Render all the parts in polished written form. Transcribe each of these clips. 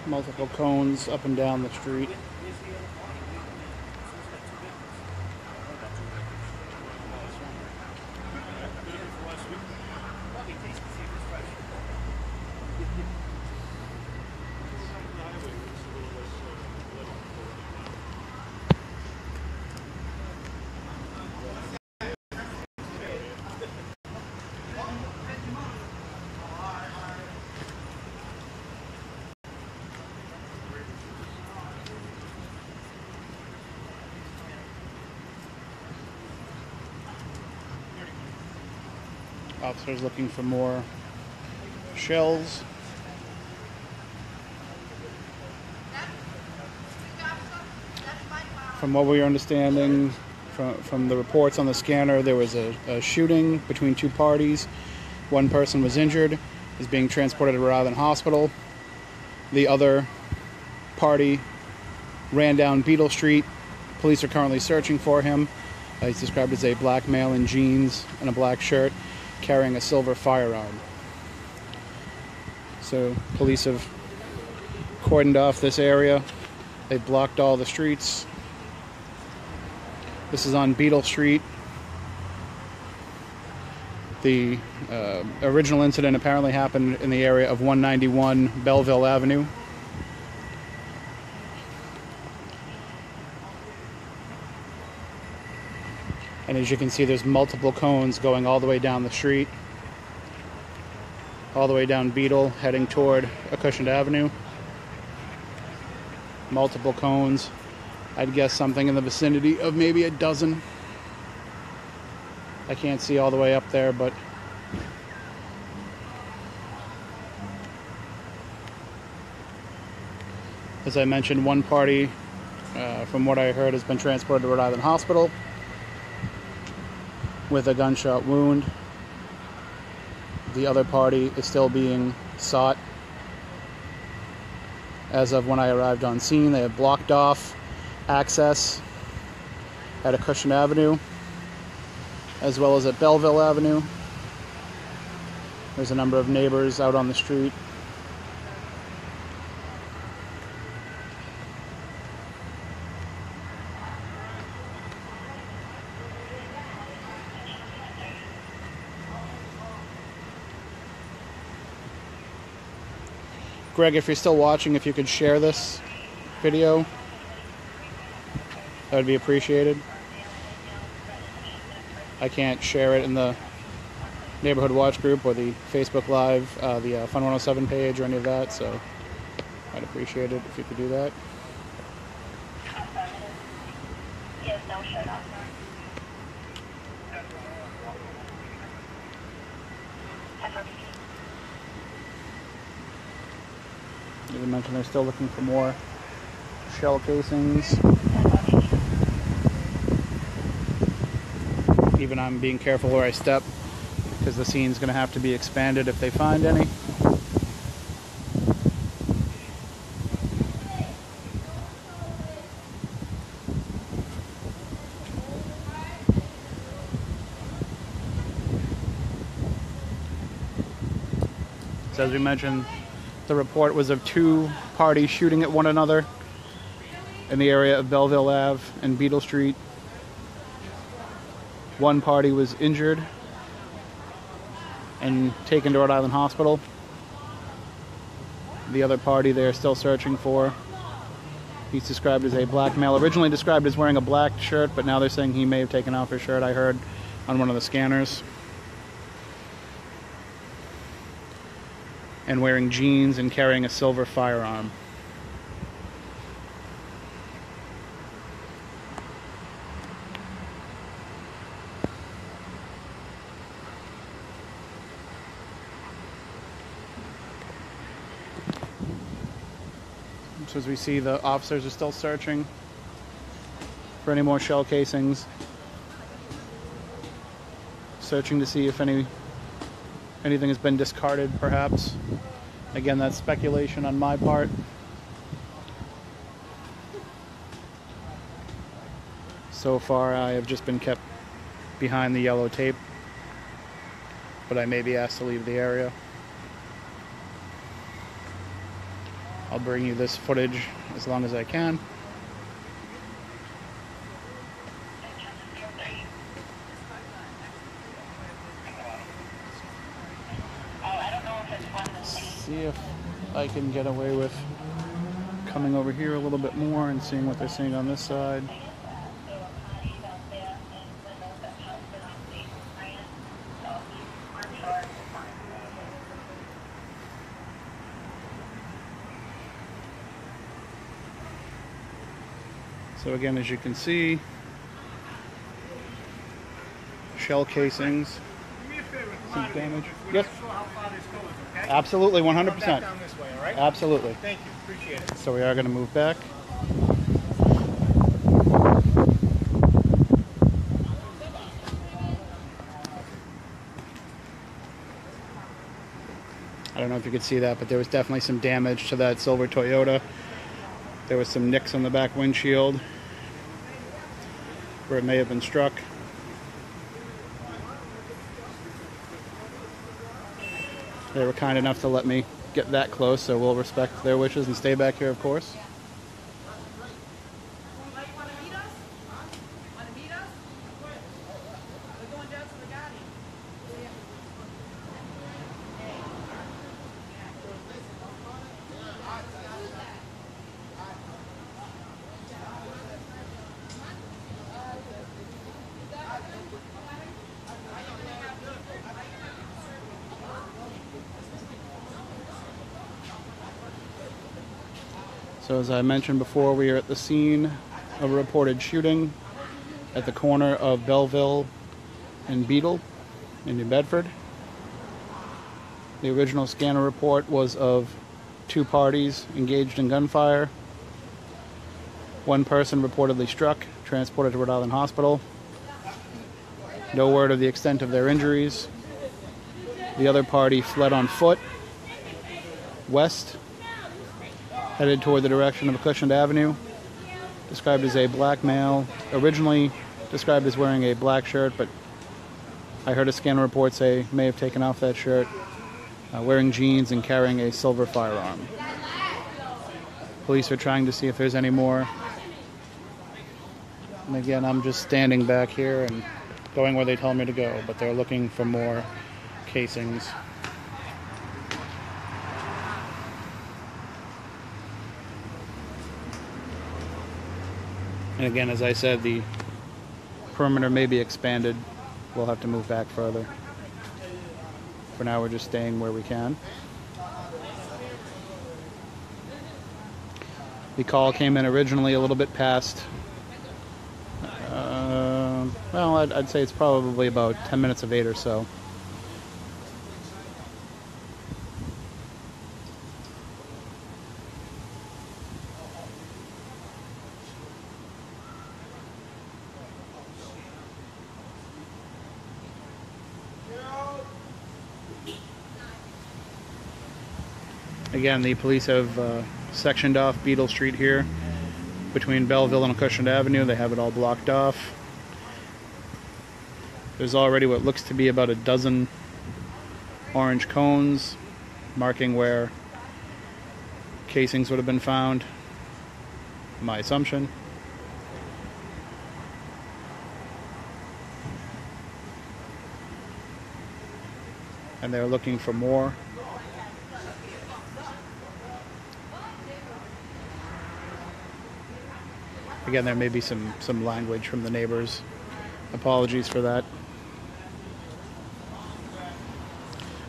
Multiple cones up and down the street. Officers looking for more shells. From what we are understanding from the reports on the scanner, there was a shooting between two parties. One person was injured, is being transported to Rhode Island Hospital. The other party ran down Beetle Street. Police are currently searching for him. He's described as a black male in jeans and a black shirt, carrying a silver firearm. So police have cordoned off this area. They've blocked all the streets. This is on Beetle Street. The original incident apparently happened in the area of 191 Belleville Avenue. And as you can see, there's multiple cones going all the way down the street, all the way down Beetle, heading toward Acushnet Avenue. Multiple cones. I'd guess something in the vicinity of maybe a dozen. I can't see all the way up there, but as I mentioned, one party, from what I heard, has been transported to Rhode Island Hospital with a gunshot wound. The other party is still being sought. As of when I arrived on scene, they have blocked off access at Acushnet Avenue, as well as at Belleville Avenue. There's a number of neighbors out on the street. Greg, if you're still watching, if you could share this video, that would be appreciated. I can't share it in the Neighborhood Watch group or the Facebook Live, the Fun 107 page or any of that, so I'd appreciate it if you could do that. Yes, no shut off. As I mentioned, they're still looking for more shell casings. Even I'm being careful where I step, because the scene's going to have to be expanded if they find any. So as we mentioned, the report was of two parties shooting at one another in the area of Belleville Ave and Beetle Street. One party was injured and taken to Rhode Island Hospital. The other party they're still searching for. He's described as a black male, originally described as wearing a black shirt, but now they're saying he may have taken off his shirt, I heard on one of the scanners. And wearing jeans and carrying a silver firearm. So as we see, the officers are still searching for any more shell casings. Searching to see if anything has been discarded, perhaps. Again, that's speculation on my part. So far, I have just been kept behind the yellow tape, but I may be asked to leave the area. I'll bring you this footage as long as I can. See if I can get away with coming over here a little bit more and seeing what they're seeing on this side. So again, as you can see, shell casings, some damage. Yes. Absolutely, 100%. Down this way, all right? Absolutely. Thank you. Appreciate it. So we are going to move back. I don't know if you could see that, but there was definitely some damage to that silver Toyota. There was some nicks on the back windshield where it may have been struck. They were kind enough to let me get that close, so we'll respect their wishes and stay back here, of course. So as I mentioned before, we are at the scene of a reported shooting at the corner of Belleville and Beetle in New Bedford. The original scanner report was of 2 parties engaged in gunfire. 1 person reportedly struck, transported to Rhode Island Hospital. No word of the extent of their injuries. The other party fled on foot west, headed toward the direction of Acushnet Avenue, described as a black male, originally described as wearing a black shirt, but I heard a scanner report say may have taken off that shirt, wearing jeans and carrying a silver firearm. Police are trying to see if there's any more. And again, I'm just standing back here and going where they tell me to go, but they're looking for more casings. And again, as I said, the perimeter may be expanded. We'll have to move back further. For now, we're just staying where we can. The call came in originally a little bit past, well, I'd say it's probably about 10 minutes of 8 or so. Again, the police have sectioned off Beetle Street here between Belleville and Acushnet Avenue. They have it all blocked off. There's already what looks to be about a dozen orange cones marking where casings would have been found, my assumption. And they're looking for more. Again, there may be some language from the neighbors. Apologies for that.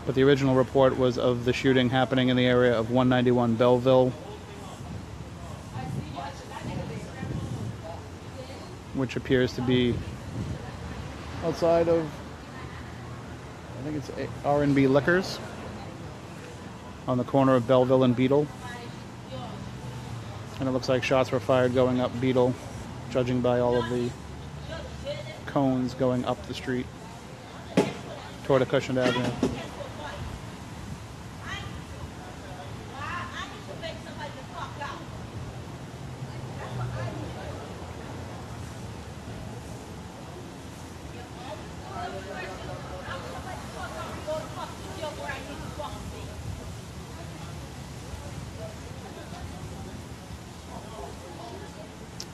But the original report was of the shooting happening in the area of 191 Belleville, which appears to be outside of, I think it's R&B Liquors, on the corner of Belleville and Beetle. And it looks like shots were fired going up Beetle, judging by all of the cones going up the street toward Acushnet Avenue.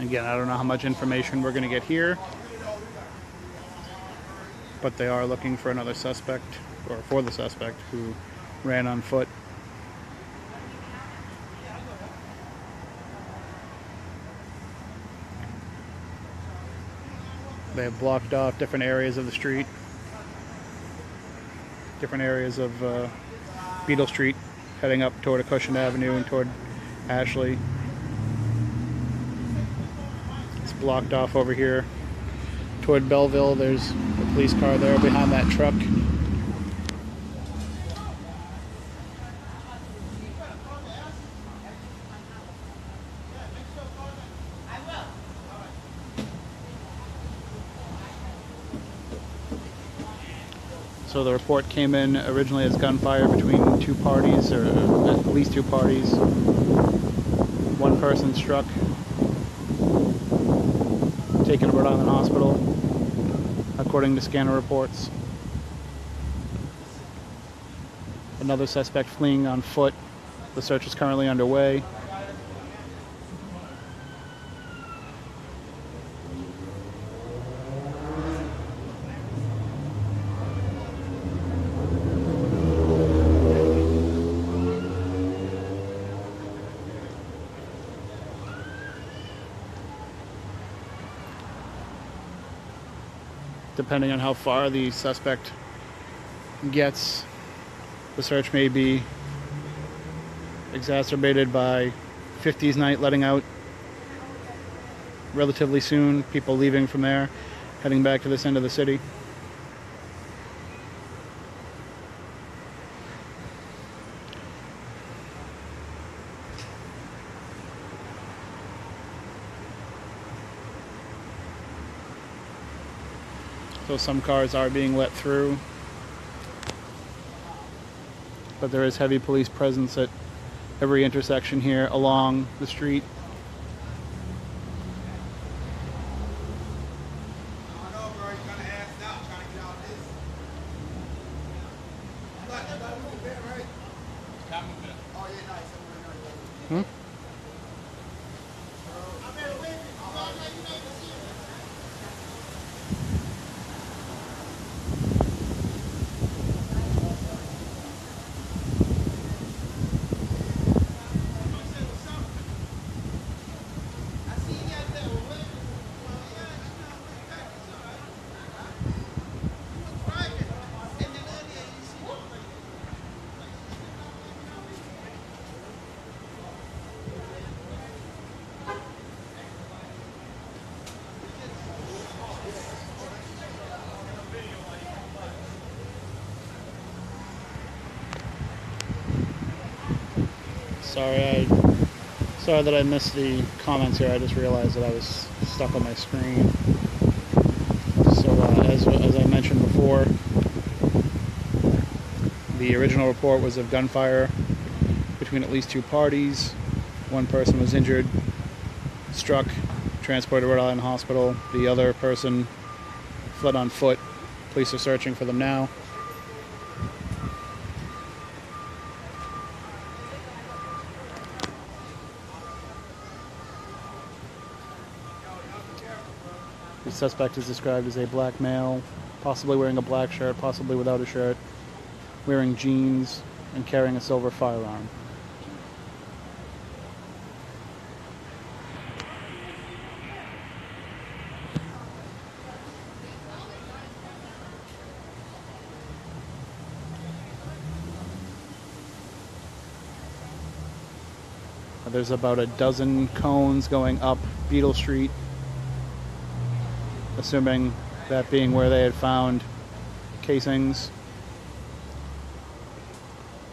Again, I don't know how much information we're going to get here, but they are looking for another suspect, or for the suspect who ran on foot. They have blocked off different areas of the street, different areas of Beetle Street, heading up toward Acushnet Avenue and toward Ashley. It's blocked off over here toward Belleville. There's a police car there behind that truck. So the report came in originally as gunfire between two parties, or at least two parties. One person struck, taken to Rhode Island Hospital, according to scanner reports. Another suspect fleeing on foot. The search is currently underway. Depending on how far the suspect gets, the search may be exacerbated by 50s night letting out relatively soon, people leaving from there, heading back to this end of the city. So some cars are being let through, but there is heavy police presence at every intersection here along the street. Hmm? Sorry that I missed the comments here. I just realized that I was stuck on my screen. So as I mentioned before, the original report was of gunfire between at least two parties. One person was injured, struck, transported to Rhode Island Hospital. The other person fled on foot. Police are searching for them now. The suspect is described as a black male, possibly wearing a black shirt, possibly without a shirt, wearing jeans, and carrying a silver firearm. There's about a dozen cones going up Beetle Street, assuming that being where they had found casings.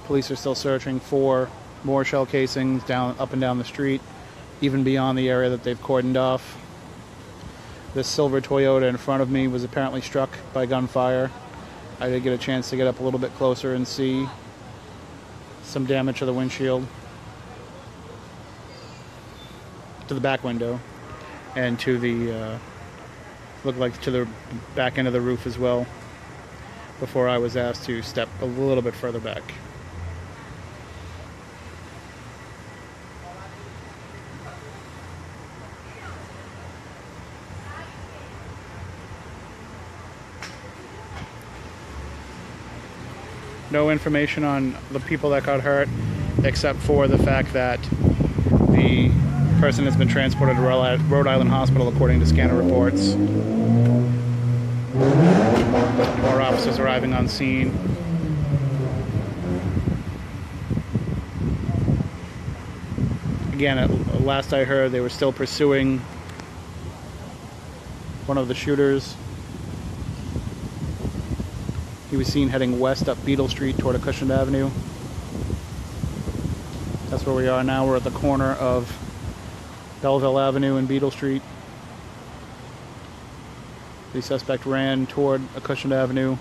Police are still searching for more shell casings up and down the street, even beyond the area that they've cordoned off. This silver Toyota in front of me was apparently struck by gunfire. I did get a chance to get up a little bit closer and see some damage to the windshield, to the back window, and to the looked like to the back end of the roof as well, before I was asked to step a little bit further back. No information on the people that got hurt, except for the fact that the person has been transported to Rhode Island Hospital according to scanner reports. More officers arriving on scene. Again, at last I heard, they were still pursuing one of the shooters. He was seen heading west up Beetle Street toward Acushnet Avenue. That's where we are now. We're at the corner of Belleville Avenue and Beetle Street. The suspect ran toward Acushnet Avenue,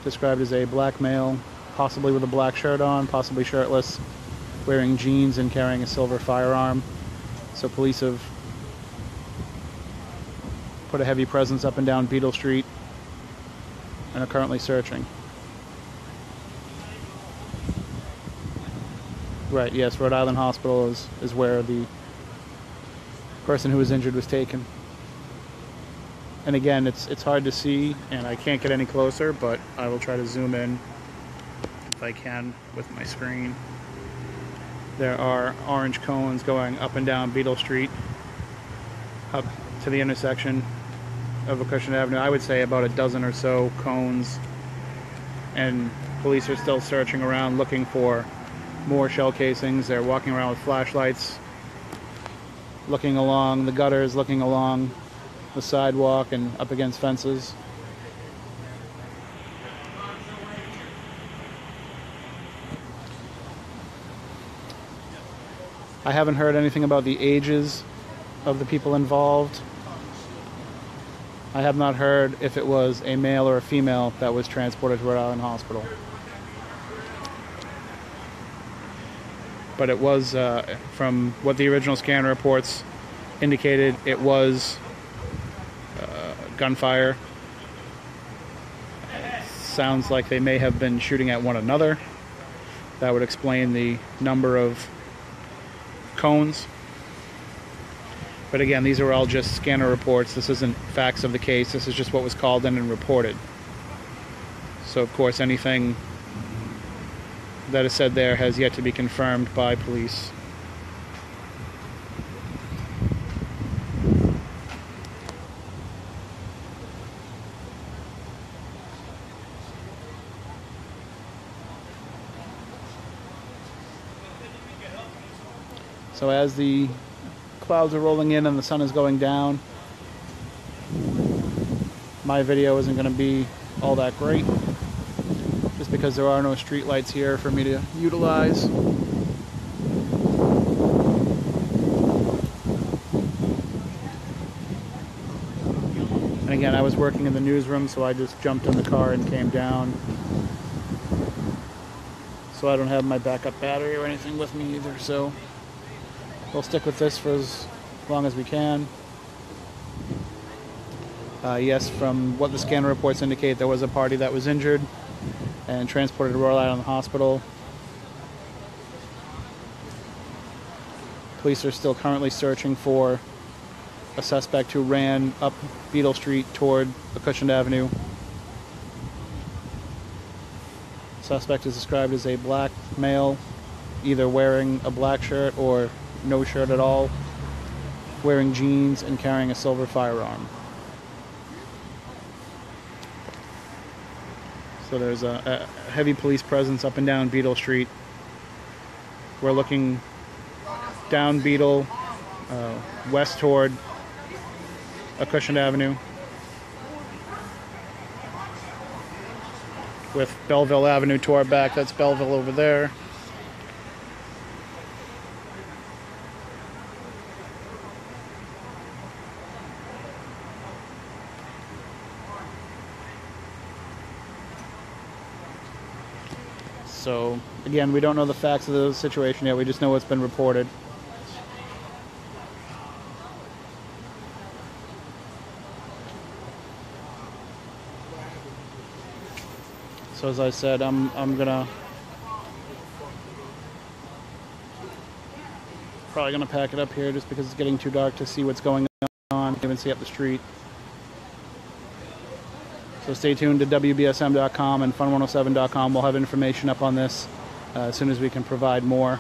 described as a black male, possibly with a black shirt on, possibly shirtless, wearing jeans and carrying a silver firearm. So police have put a heavy presence up and down Beetle Street and are currently searching. Right, yes, Rhode Island Hospital is where the person who was injured was taken. And again, it's hard to see, and I can't get any closer, but I will try to zoom in if I can with my screen. There are orange cones going up and down Beetle Street, up to the intersection of Acushnet Avenue. I would say about a dozen or so cones, and police are still searching around looking for more shell casings. They're walking around with flashlights, looking along the gutters, looking along the sidewalk and up against fences. I haven't heard anything about the ages of the people involved. I have not heard if it was a male or a female that was transported to Rhode Island Hospital. But it was, from what the original scanner reports indicated, it was gunfire. Sounds like they may have been shooting at one another. That would explain the number of cones. But again, these are all just scanner reports. This isn't facts of the case. This is just what was called in and reported. So of course anything that is said there has yet to be confirmed by police. So as the clouds are rolling in and the sun is going down, my video isn't going to be all that great, just because there are no street lights here for me to utilize. And again, I was working in the newsroom, so I just jumped in the car and came down. So I don't have my backup battery or anything with me either, so we'll stick with this for as long as we can. Yes, from what the scanner reports indicate, there was a party that was injured and transported to Rhode Island Hospital. Police are still currently searching for a suspect who ran up Beetle Street toward Acushnet Avenue. Suspect is described as a black male, either wearing a black shirt or no shirt at all, wearing jeans and carrying a silver firearm. So there's a heavy police presence up and down Beetle Street. We're looking down Beetle, west toward Acushnet Avenue, with Belleville Avenue to our back. That's Belleville over there. So, again, we don't know the facts of the situation yet. We just know what's been reported. So, as I said, I'm probably gonna pack it up here just because it's getting too dark to see what's going on. You can even see up the street. So So stay tuned to WBSM.com and Fun107.com. We'll have information up on this as soon as we can provide more.